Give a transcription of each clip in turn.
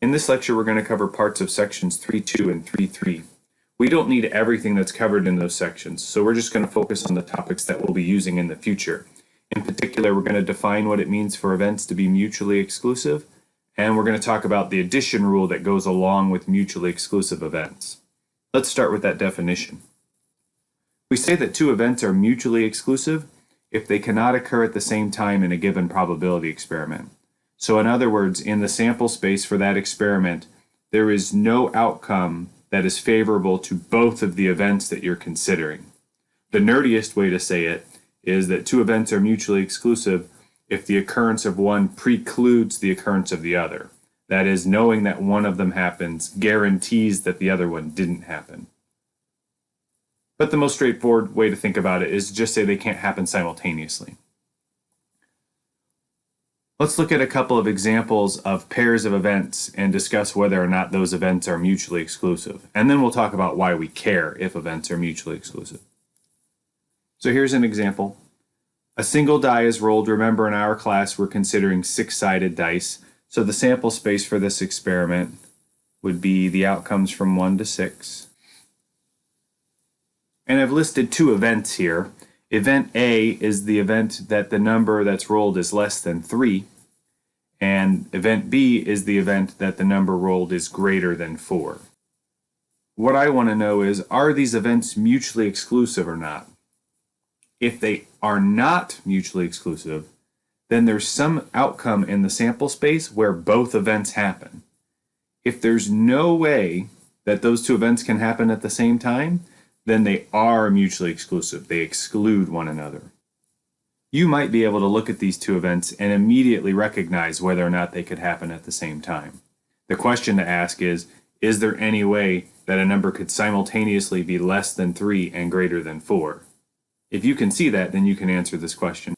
In this lecture, we're going to cover parts of sections 3.2 and 3.3. We don't need everything that's covered in those sections, so we're just going to focus on the topics that we'll be using in the future. In particular, we're going to define what it means for events to be mutually exclusive, and we're going to talk about the addition rule that goes along with mutually exclusive events. Let's start with that definition. We say that two events are mutually exclusive if they cannot occur at the same time in a given probability experiment. So in other words, in the sample space for that experiment, there is no outcome that is favorable to both of the events that you're considering. The nerdiest way to say it is that two events are mutually exclusive if the occurrence of one precludes the occurrence of the other. That is, knowing that one of them happens guarantees that the other one didn't happen. But the most straightforward way to think about it is just say they can't happen simultaneously. Let's look at a couple of examples of pairs of events and discuss whether or not those events are mutually exclusive. And then we'll talk about why we care if events are mutually exclusive. So here's an example. A single die is rolled. Remember, in our class, we're considering six-sided dice. So the sample space for this experiment would be the outcomes from 1 to 6. And I've listed two events here. Event A is the event that the number that's rolled is less than 3. And event B is the event that the number rolled is greater than 4. What I want to know is, are these events mutually exclusive or not? If they are not mutually exclusive, then there's some outcome in the sample space where both events happen. If there's no way that those two events can happen at the same time, then they are mutually exclusive. They exclude one another. You might be able to look at these two events and immediately recognize whether or not they could happen at the same time. The question to ask is there any way that a number could simultaneously be less than 3 and greater than 4? If you can see that, then you can answer this question.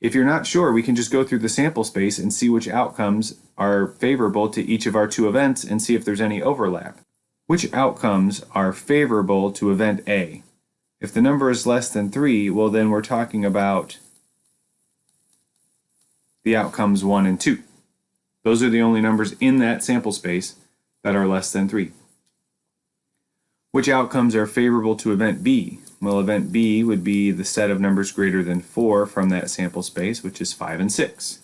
If you're not sure, we can just go through the sample space and see which outcomes are favorable to each of our two events and see if there's any overlap. Which outcomes are favorable to event A? If the number is less than 3, well then we're talking about the outcomes 1 and 2. Those are the only numbers in that sample space that are less than 3. Which outcomes are favorable to event B? Well, event B would be the set of numbers greater than 4 from that sample space, which is 5 and 6.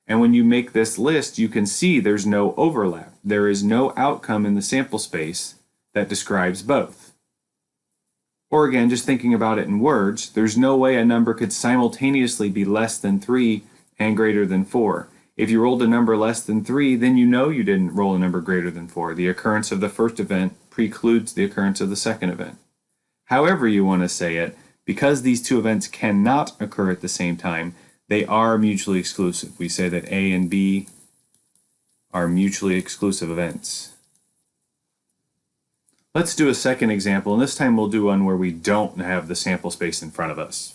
And when you make this list, you can see there's no overlap. There is no outcome in the sample space that describes both. Or again, just thinking about it in words, there's no way a number could simultaneously be less than 3 and greater than 4. If you rolled a number less than 3, then you know you didn't roll a number greater than 4. The occurrence of the first event precludes the occurrence of the second event. However you want to say it, because these two events cannot occur at the same time, they are mutually exclusive. We say that A and B are mutually exclusive events. Let's do a second example, and this time we'll do one where we don't have the sample space in front of us.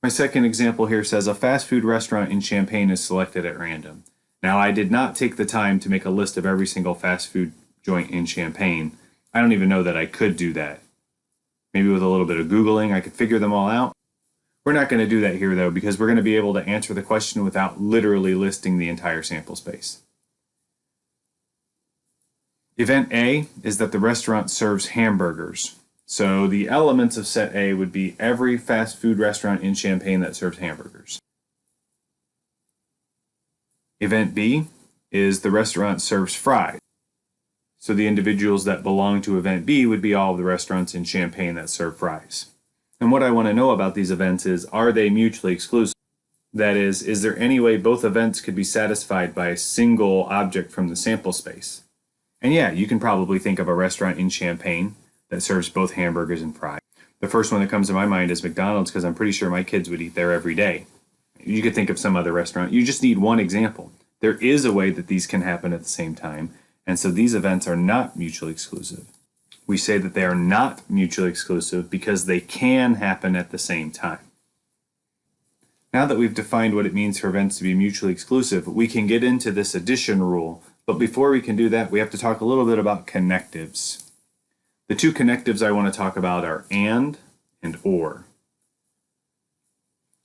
My second example here says a fast food restaurant in Champaign is selected at random. Now, I did not take the time to make a list of every single fast food joint in Champaign. I don't even know that I could do that. Maybe with a little bit of Googling, I could figure them all out. We're not going to do that here, though, because we're going to be able to answer the question without literally listing the entire sample space. Event A is that the restaurant serves hamburgers. So the elements of set A would be every fast food restaurant in Champaign that serves hamburgers. Event B is the restaurant serves fries. So the individuals that belong to event B would be all of the restaurants in Champaign that serve fries. And what I want to know about these events is, are they mutually exclusive? That is there any way both events could be satisfied by a single object from the sample space? And yeah, you can probably think of a restaurant in Champaign that serves both hamburgers and fries. The first one that comes to my mind is McDonald's, because I'm pretty sure my kids would eat there every day. You could think of some other restaurant. You just need one example. There is a way that these can happen at the same time, and so these events are not mutually exclusive. We say that they are not mutually exclusive because they can happen at the same time. Now that we've defined what it means for events to be mutually exclusive, we can get into this addition rule. But before we can do that, we have to talk a little bit about connectives. The two connectives I want to talk about are and or.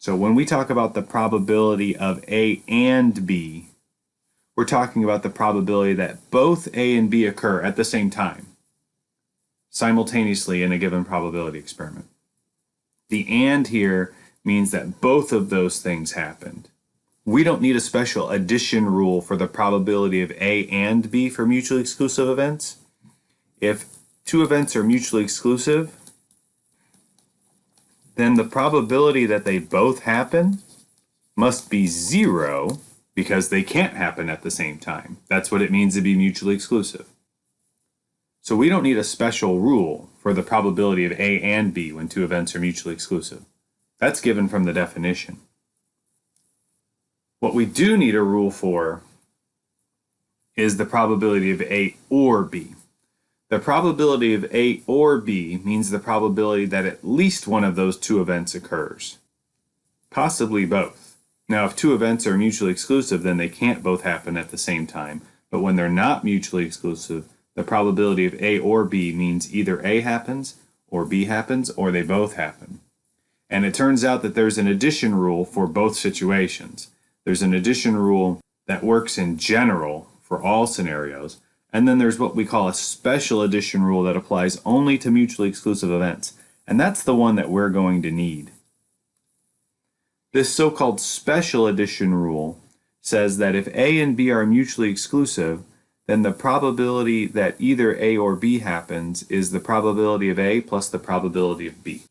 So when we talk about the probability of A and B, we're talking about the probability that both A and B occur at the same time, simultaneously in a given probability experiment. The and here means that both of those things happened. We don't need a special addition rule for the probability of A and B for mutually exclusive events. If two events are mutually exclusive, then the probability that they both happen must be 0 because they can't happen at the same time. That's what it means to be mutually exclusive. So we don't need a special rule for the probability of A and B when two events are mutually exclusive. That's given from the definition. What we do need a rule for is the probability of A or B. The probability of A or B means the probability that at least one of those two events occurs, possibly both. Now, if two events are mutually exclusive, then they can't both happen at the same time. But when they're not mutually exclusive, the probability of A or B means either A happens, or B happens, or they both happen. And it turns out that there's an addition rule for both situations. There's an addition rule that works in general for all scenarios, and then there's what we call a special addition rule that applies only to mutually exclusive events, and that's the one that we're going to need. This so-called special addition rule says that if A and B are mutually exclusive, then the probability that either A or B happens is the probability of A plus the probability of B.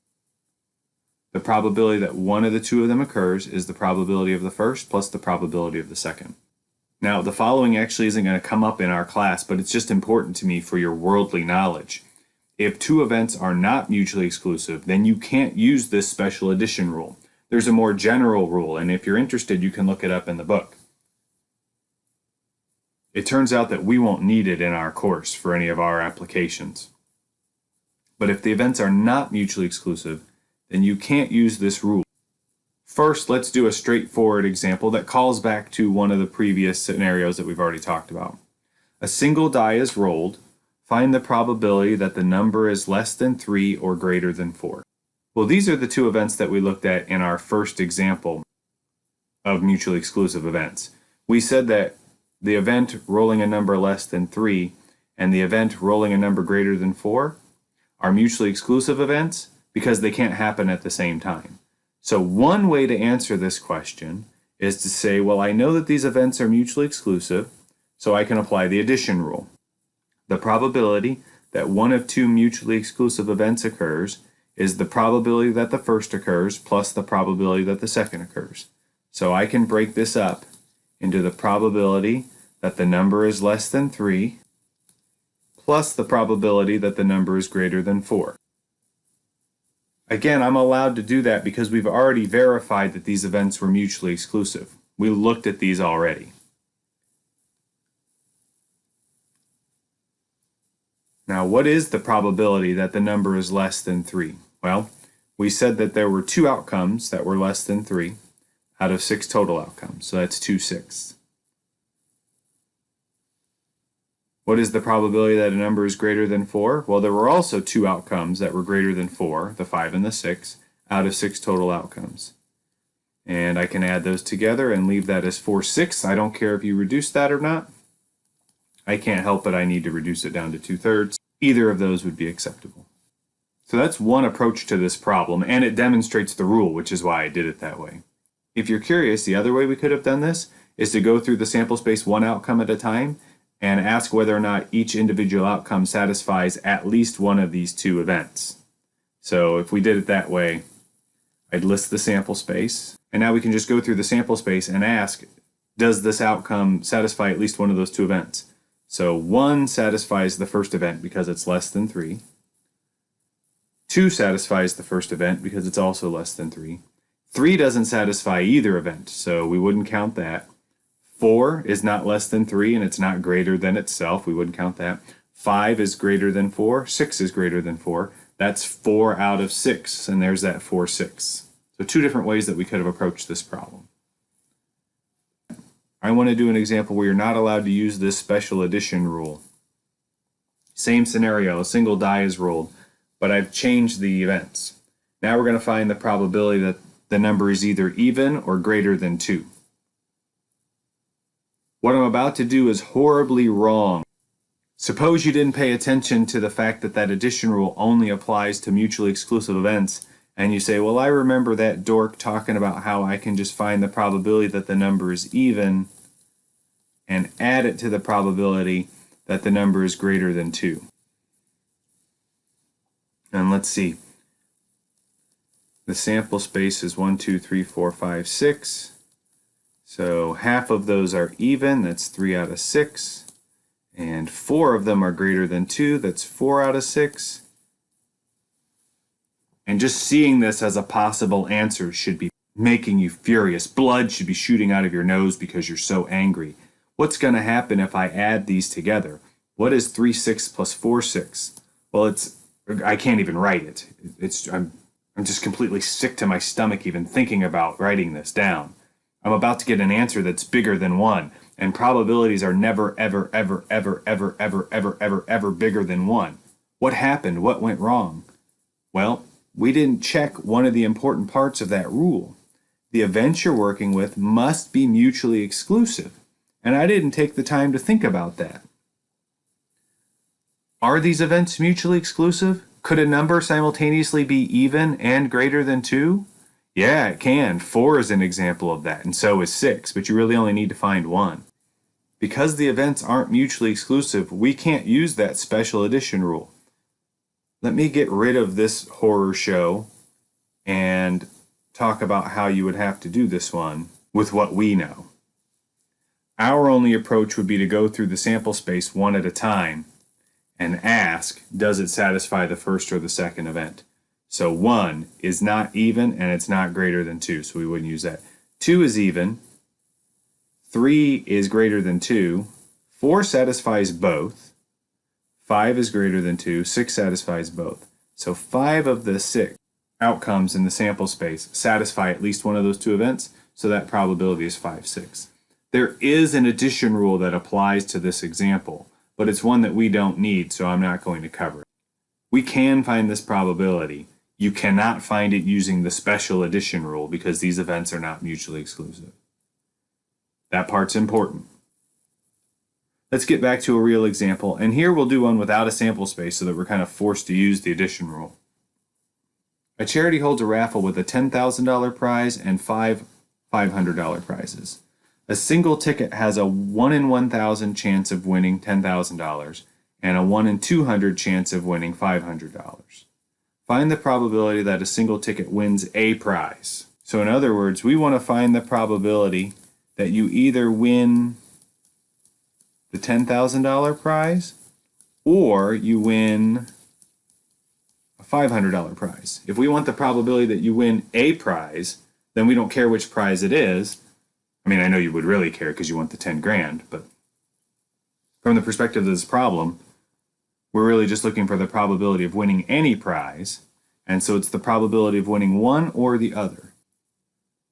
The probability that one of the two of them occurs is the probability of the first plus the probability of the second. Now, the following actually isn't going to come up in our class, but it's just important to me for your worldly knowledge. If two events are not mutually exclusive, then you can't use this special addition rule. There's a more general rule, and if you're interested, you can look it up in the book. It turns out that we won't need it in our course for any of our applications. But if the events are not mutually exclusive, then you can't use this rule. First, let's do a straightforward example that calls back to one of the previous scenarios that we've already talked about. A single die is rolled. Find the probability that the number is less than 3 or greater than 4. Well, these are the two events that we looked at in our first example of mutually exclusive events. We said that the event rolling a number less than 3 and the event rolling a number greater than 4 are mutually exclusive events because they can't happen at the same time. So one way to answer this question is to say, well, I know that these events are mutually exclusive, so I can apply the addition rule. The probability that one of two mutually exclusive events occurs is the probability that the first occurs plus the probability that the second occurs. So I can break this up into the probability that the number is less than 3 plus the probability that the number is greater than 4. Again, I'm allowed to do that because we've already verified that these events were mutually exclusive. We looked at these already. Now, what is the probability that the number is less than 3? Well, we said that there were 2 outcomes that were less than 3 out of 6 total outcomes, so that's 2/6. What is the probability that a number is greater than 4? Well, there were also 2 outcomes that were greater than 4, the 5 and the 6, out of 6 total outcomes. And I can add those together and leave that as 4/6. I don't care if you reduce that or not. I can't help it, I need to reduce it down to 2/3. Either of those would be acceptable. So that's one approach to this problem, and it demonstrates the rule, which is why I did it that way. If you're curious, the other way we could have done this is to go through the sample space one outcome at a time and ask whether or not each individual outcome satisfies at least one of these 2 events. So if we did it that way, I'd list the sample space, and now we can just go through the sample space and ask, does this outcome satisfy at least one of those 2 events? So 1 satisfies the first event because it's less than 3. 2 satisfies the first event because it's also less than 3. 3 doesn't satisfy either event, so we wouldn't count that. 4 is not less than 3 and it's not greater than itself. We wouldn't count that. 5 is greater than 4. 6 is greater than 4. That's 4 out of 6, and there's that 4/6. So 2 different ways that we could have approached this problem. I want to do an example where you're not allowed to use this special addition rule. Same scenario, a single die is rolled, but I've changed the events. Now we're going to find the probability that the number is either even or greater than 2. What I'm about to do is horribly wrong. Suppose you didn't pay attention to the fact that that addition rule only applies to mutually exclusive events, and you say, well, I remember that dork talking about how I can just find the probability that the number is even and add it to the probability that the number is greater than 2. And let's see. The sample space is 1, 2, 3, 4, 5, 6. So half of those are even, that's 3 out of 6. And 4 of them are greater than 2, that's 4 out of 6. And just seeing this as a possible answer should be making you furious. Blood should be shooting out of your nose because you're so angry. What's going to happen if I add these together? What is 3, 6 plus 4, 6? Well, I can't even write it. I'm just completely sick to my stomach even thinking about writing this down. I'm about to get an answer that's bigger than 1. And probabilities are never, ever, ever, ever, ever, ever, ever, ever, ever bigger than 1. What happened? What went wrong? Well, we didn't check one of the important parts of that rule. The events you're working with must be mutually exclusive. And I didn't take the time to think about that. Are these events mutually exclusive? Could a number simultaneously be even and greater than 2? Yeah, it can. 4 is an example of that, and so is 6, but you really only need to find 1. Because the events aren't mutually exclusive, we can't use that special addition rule. Let me get rid of this horror show and talk about how you would have to do this one with what we know. Our only approach would be to go through the sample space one at a time and ask, does it satisfy the first or the second event? So 1 is not even and it's not greater than 2, so we wouldn't use that. 2 is even, 3 is greater than 2, 4 satisfies both, 5 is greater than 2, 6 satisfies both. So 5 of the 6 outcomes in the sample space satisfy at least one of those 2 events, so that probability is 5, 6. There is an addition rule that applies to this example, but it's one that we don't need, so I'm not going to cover it. We can find this probability. You cannot find it using the special addition rule because these events are not mutually exclusive. That part's important. Let's get back to a real example, and here we'll do one without a sample space so that we're kind of forced to use the addition rule. A charity holds a raffle with a $10,000 prize and 5 $500 prizes. A single ticket has a 1 in 1,000 chance of winning $10,000 and a 1 in 200 chance of winning $500. Find the probability that a single ticket wins a prize. So in other words, we want to find the probability that you either win the $10,000 prize or you win a $500 prize. If we want the probability that you win a prize, then we don't care which prize it is. I mean, I know you would really care because you want the 10 grand, but from the perspective of this problem, we're really just looking for the probability of winning any prize, and so it's the probability of winning one or the other.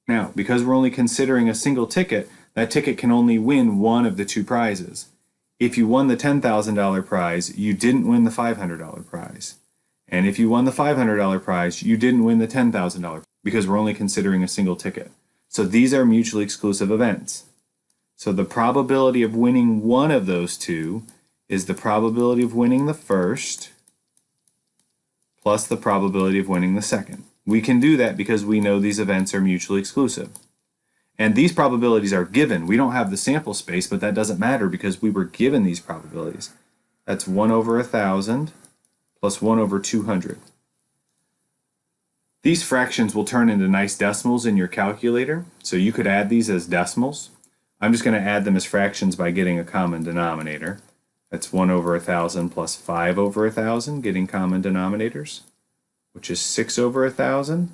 Now, because we're only considering a single ticket, that ticket can only win one of the 2 prizes. If you won the $10,000 prize, you didn't win the $500 prize. And if you won the $500 prize, you didn't win the $10,000 because we're only considering a single ticket. So these are mutually exclusive events. So the probability of winning one of those 2 is the probability of winning the first plus the probability of winning the second. We can do that because we know these events are mutually exclusive. And these probabilities are given. We don't have the sample space, but that doesn't matter because we were given these probabilities. That's 1 over 1,000 plus 1 over 200. These fractions will turn into nice decimals in your calculator, so you could add these as decimals. I'm just going to add them as fractions by getting a common denominator. That's 1 over 1,000 plus 5 over 1,000, getting common denominators, which is 6 over 1,000.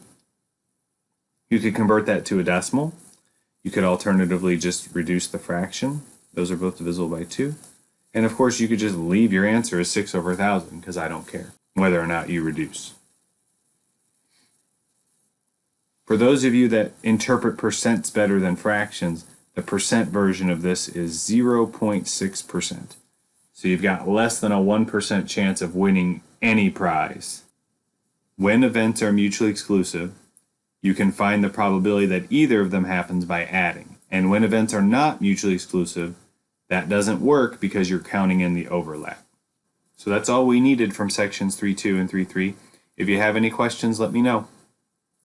You could convert that to a decimal. You could alternatively just reduce the fraction. Those are both divisible by 2. And of course, you could just leave your answer as 6 over 1,000 because I don't care whether or not you reduce. For those of you that interpret percents better than fractions, the percent version of this is 0.6%. So you've got less than a 1% chance of winning any prize. When events are mutually exclusive, You can find the probability that either of them happens by adding. And when events are not mutually exclusive, that doesn't work because you're counting in the overlap. So that's all we needed from sections 3.2 and 3.3. If you have any questions, let me know.